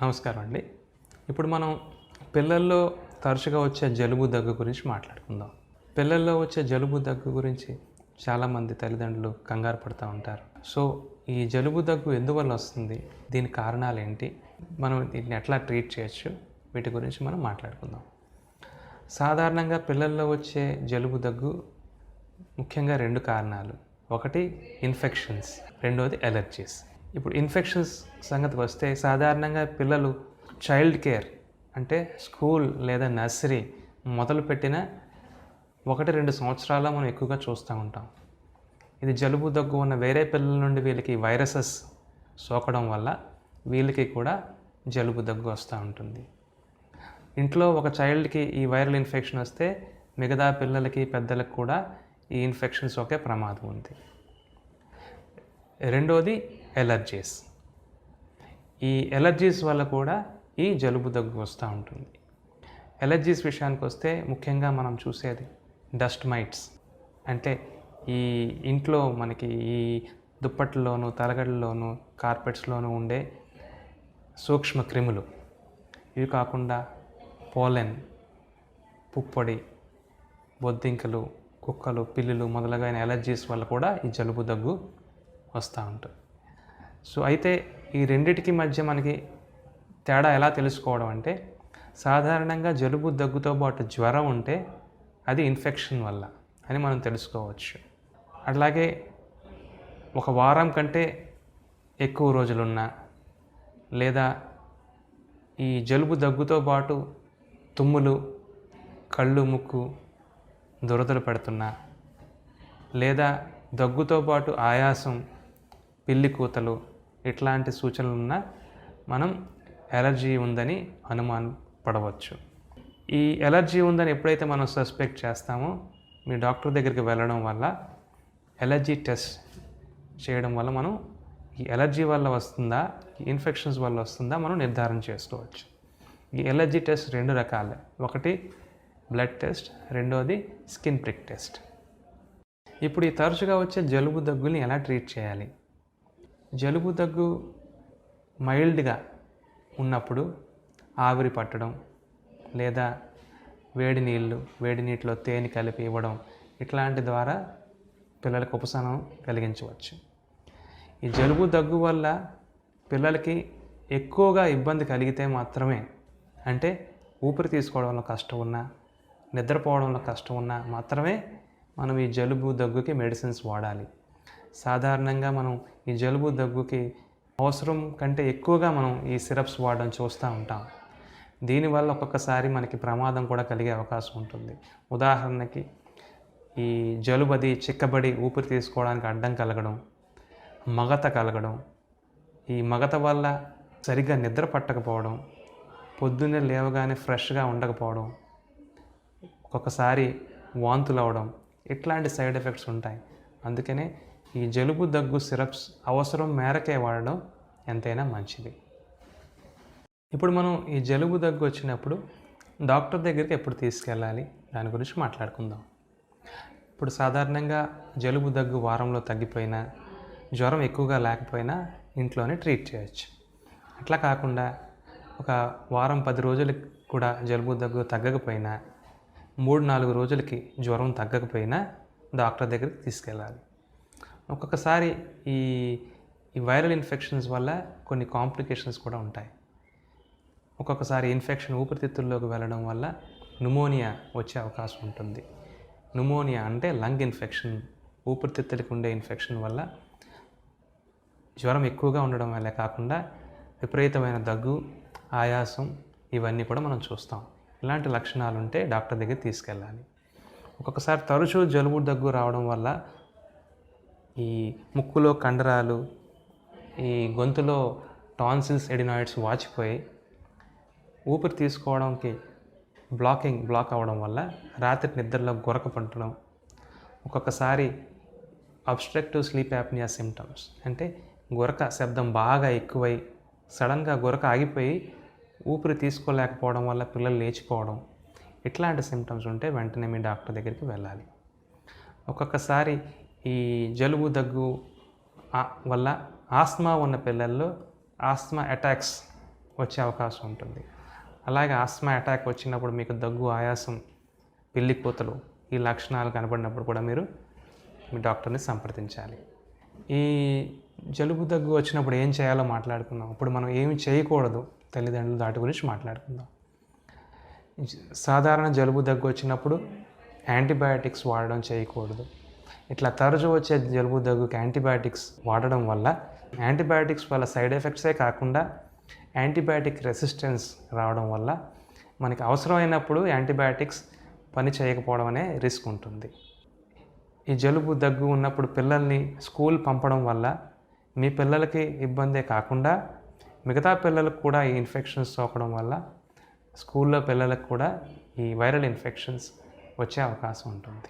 నమస్కారం అండి. ఇప్పుడు మనం పిల్లల్లో తరచుగా వచ్చే జలుబు దగ్గు గురించి మాట్లాడుకుందాం. పిల్లల్లో వచ్చే జలుబు దగ్గు గురించి చాలామంది తల్లిదండ్రులు కంగారు పడుతూ ఉంటారు. సో ఈ జలుబు దగ్గు ఎందువల్ల వస్తుంది, దీని కారణాలు ఏంటి, మనం దీన్ని ఎట్లా ట్రీట్ చేయొచ్చు, వీటి గురించి మనం మాట్లాడుకుందాం. సాధారణంగా పిల్లల్లో వచ్చే జలుబు దగ్గు ముఖ్యంగా 2 కారణాలు. ఒకటి ఇన్ఫెక్షన్స్, రెండోది ఎలర్జీస్. ఇప్పుడు ఇన్ఫెక్షన్స్ సంగతికి వస్తే సాధారణంగా పిల్లలు చైల్డ్ కేర్ అంటే స్కూల్ లేదా నర్సరీ మొదలుపెట్టిన 1-2 సంవత్సరాల మనం ఎక్కువగా చూస్తూ ఉంటాం. ఇది జలుబు దగ్గు ఉన్న వేరే పిల్లల నుండి వీళ్ళకి వైరసెస్ సోకడం వల్ల వీళ్ళకి కూడా జలుబు దగ్గు వస్తూ ఉంటుంది. ఇంట్లో ఒక చైల్డ్కి ఈ వైరల్ ఇన్ఫెక్షన్ వస్తే మిగతా పిల్లలకి పెద్దలకు కూడా ఈ ఇన్ఫెక్షన్ సోకే ప్రమాదం ఉంది. రెండోది ఎలర్జీస్. ఈ ఎలర్జీస్ వల్ల కూడా ఈ జలుబు దగ్గు వస్తూ ఉంటుంది. ఎలర్జీస్ విషయానికి వస్తే ముఖ్యంగా మనం చూసేది డస్ట్ మైట్స్, అంటే ఈ ఇంట్లో మనకి ఈ దుప్పట్లోను, తలగడల్లోనూ, కార్పెట్స్లోనూ ఉండే సూక్ష్మ క్రిములు. ఇవి కాకుండా పోలెన్, పుప్పొడి, బొద్దింకలు, కుక్కలు, పిల్లులు మొదలైన ఎలర్జీస్ వల్ల కూడా ఈ జలుబు దగ్గు వస్తూ ఉంటుంది. సో అయితే ఈ రెండిటికి మధ్య మనకి తేడా ఎలా తెలుసుకోవడం అంటే, సాధారణంగా జలుబు దగ్గుతో పాటు జ్వరం ఉంటే అది ఇన్ఫెక్షన్ వల్ల అని మనం తెలుసుకోవచ్చు. అట్లాగే ఒక వారం కంటే ఎక్కువ రోజులున్నా, లేదా ఈ జలుబు దగ్గుతో పాటు తుమ్ములు, కళ్ళు, ముక్కు దురదలు పెడుతున్నా, లేదా దగ్గుతో పాటు ఆయాసం, పిల్లి కూతలు ఇట్లాంటి సూచనలు ఉన్నా మనం ఎలర్జీ ఉందని అనుమానపడవచ్చు. ఈ ఎలర్జీ ఉందని ఎప్పుడైతే మనం సస్పెక్ట్ చేస్తామో మీ డాక్టర్ దగ్గరికి వెళ్ళడం వల్ల, ఎలర్జీ టెస్ట్ చేయడం వల్ల మనం ఈ ఎలర్జీ వల్ల వస్తుందా, ఈ ఇన్ఫెక్షన్స్ వల్ల వస్తుందా మనం నిర్ధారణ చేసుకోవచ్చు. ఈ ఎలర్జీ టెస్ట్ 2 రకాలే. ఒకటి బ్లడ్ టెస్ట్, రెండోది స్కిన్ ప్రిక్ టెస్ట్. ఇప్పుడు ఈ తరచుగా వచ్చే జలుబు దగ్గుని ఎలా ట్రీట్ చేయాలి? జలుబు దగ్గు మైల్డ్గా ఉన్నప్పుడు ఆవిరి పట్టడం, లేదా వేడి నీటిలో తేనె కలిపి ఇవ్వడం, ఇట్లాంటి ద్వారా పిల్లలకు ఉపశమనం కలిగించవచ్చు. ఈ జలుబు దగ్గు వల్ల పిల్లలకి ఎక్కువగా ఇబ్బంది కలిగితే మాత్రమే, అంటే ఊపిరి తీసుకోవడంలో కష్టం ఉన్నా, నిద్రపోవడంలో కష్టం ఉన్నా మాత్రమే మనం ఈ జలుబు దగ్గుకి మెడిసిన్స్ వాడాలి. సాధారణంగా మనం ఈ జలుబు దగ్గుకి అవసరం కంటే ఎక్కువగా మనం ఈ సిరప్స్ వాడడం చూస్తూ ఉంటాం. దీనివల్ల ఒక్కొక్కసారి మనకి ప్రమాదం కూడా కలిగే అవకాశం ఉంటుంది. ఉదాహరణకి ఈ జలుబది చిక్కబడి ఊపిరి తీసుకోవడానికి అడ్డం కలగడం, మగత కలగడం, ఈ మగత వల్ల సరిగ్గా నిద్ర పట్టకపోవడం, పొద్దున్నే లేవగానే ఫ్రెష్గా ఉండకపోవడం, ఒక్కొక్కసారి వాంతులు అవడం, ఇట్లాంటి సైడ్ ఎఫెక్ట్స్ ఉంటాయి. అందుకనే ఈ జలుబు దగ్గు సిరప్స్ అవసరం మేరకే వాడడం ఎంతైనా మంచిది. ఇప్పుడు మనం ఈ జలుబు దగ్గు వచ్చినప్పుడు డాక్టర్ దగ్గరికి ఎప్పుడు తీసుకెళ్ళాలి, దాని గురించి మాట్లాడుకుందాం. ఇప్పుడు సాధారణంగా జలుబు దగ్గు వారంలో తగ్గిపోయినా, జ్వరం ఎక్కువగా లేకపోయినా ఇంట్లోనే ట్రీట్ చేయొచ్చు. అట్లా కాకుండా ఒక వారం 10 రోజులకి కూడా జలుబు దగ్గు తగ్గకపోయినా, 3-4 రోజులకి జ్వరం తగ్గకపోయినా డాక్టర్ దగ్గరికి తీసుకెళ్ళాలి. ఒక్కొక్కసారి ఈ వైరల్ ఇన్ఫెక్షన్స్ వల్ల కొన్ని కాంప్లికేషన్స్ కూడా ఉంటాయి. ఒక్కొక్కసారి ఇన్ఫెక్షన్ ఊపిరితిత్తుల్లోకి వెళ్ళడం వల్ల న్యూమోనియా వచ్చే అవకాశం ఉంటుంది. న్యూమోనియా అంటే లంగ్ ఇన్ఫెక్షన్, ఊపిరితిత్తులకు ఉండే ఇన్ఫెక్షన్ వల్ల జ్వరం ఎక్కువగా ఉండడం వల్లే కాకుండా విపరీతమైన దగ్గు, ఆయాసం ఇవన్నీ కూడా మనం చూస్తాం. ఇలాంటి లక్షణాలు ఉంటే డాక్టర్ దగ్గర తీసుకెళ్ళాలి. ఒక్కొక్కసారి తరచూ జలుబు దగ్గు రావడం వల్ల ఈ ముక్కులో కండరాలు, ఈ గొంతులో టాన్సిల్స్, ఎడినాయిడ్స్ వాచిపోయి ఊపిరి తీసుకోవడానికి బ్లాక్ అవ్వడం వల్ల రాత్రి నిద్రలో గురక పట్టడం, ఒక్కొక్కసారి అబ్స్ట్రక్టివ్ స్లీప్ యాప్నియా సిమ్టమ్స్ అంటే గురక శబ్దం బాగా ఎక్కువై సడన్గా గురక ఆగిపోయి ఊపిరి తీసుకోలేకపోవడం వల్ల పిల్లలు లేచిపోవడం, ఇట్లాంటి సిమ్టమ్స్ ఉంటే వెంటనే మీ డాక్టర్ దగ్గరికి వెళ్ళాలి. ఒక్కొక్కసారి ఈ జలుబు దగ్గు వల్ల ఆస్మా ఉన్న పిల్లల్లో ఆస్మా అటాక్స్ వచ్చే అవకాశం ఉంటుంది. అలాగే ఆస్మా అటాక్ వచ్చినప్పుడు మీకు దగ్గు, ఆయాసం, పిల్లి కూతలు ఈ లక్షణాలు కనబడినప్పుడు కూడా మీరు మీ డాక్టర్ని సంప్రదించాలి. ఈ జలుబు దగ్గు వచ్చినప్పుడు ఏం చేయాలో మాట్లాడుకుందాం. ఇప్పుడు మనం ఏమి చేయకూడదు తల్లిదండ్రులు దాటి గురించి మాట్లాడుకుందాం. సాధారణ జలుబు దగ్గు వచ్చినప్పుడు యాంటీబయాటిక్స్ వాడడం చేయకూడదు. ఇట్లా తరచూ వచ్చే జలుబు దగ్గుకి యాంటీబయాటిక్స్ వాడడం వల్ల యాంటీబయాటిక్స్ వల్ల సైడ్ ఎఫెక్ట్సే కాకుండా యాంటీబయాటిక్ రెసిస్టెన్స్ రావడం వల్ల మనకి అవసరమైనప్పుడు యాంటీబయాటిక్స్ పని చేయకపోవడం అనే రిస్క్ ఉంటుంది. ఈ జలుబు దగ్గు ఉన్నప్పుడు పిల్లల్ని స్కూల్ పంపడం వల్ల మీ పిల్లలకి ఇబ్బందే కాకుండా మిగతా పిల్లలకు కూడా ఈ ఇన్ఫెక్షన్స్ సోకడం వల్ల స్కూల్లో పిల్లలకు కూడా ఈ వైరల్ ఇన్ఫెక్షన్స్ వచ్చే అవకాశం ఉంటుంది.